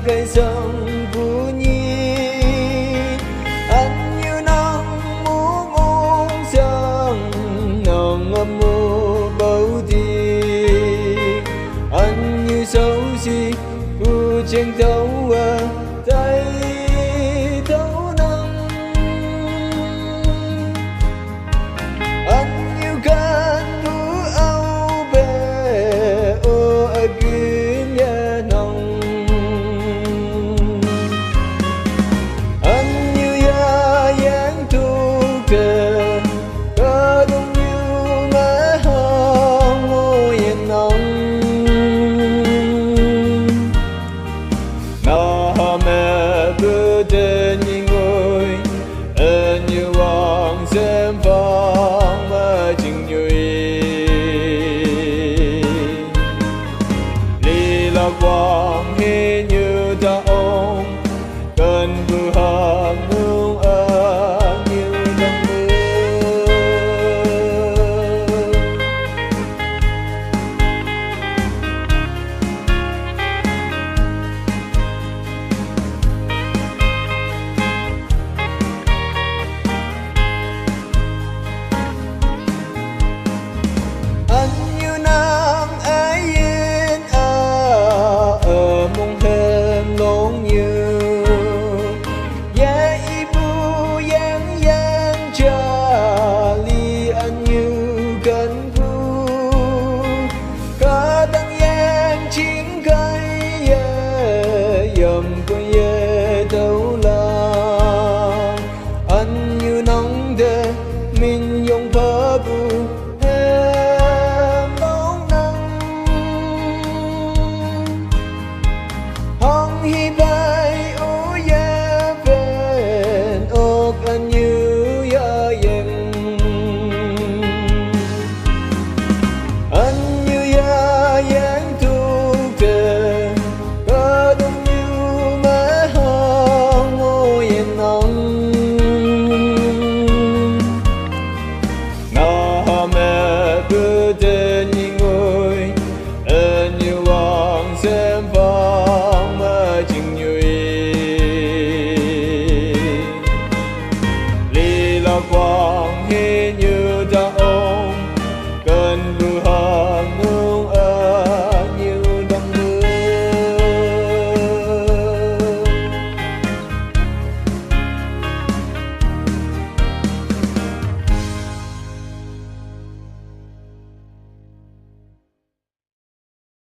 cây sông Phú Nhi anh như nắng mùa muôn sương nồng ấm mùa bầu thì anh như xấu xí phù trên thấu tay thấu nắng anh như cơn mưa âu về ô cứ nhớ nồng anh như ya dáng thu cờ có đông như má hồng môi nồng nó mẹ bữa tên như ngồi như hoàng xem phong mà chừng nhụy lý là quang hi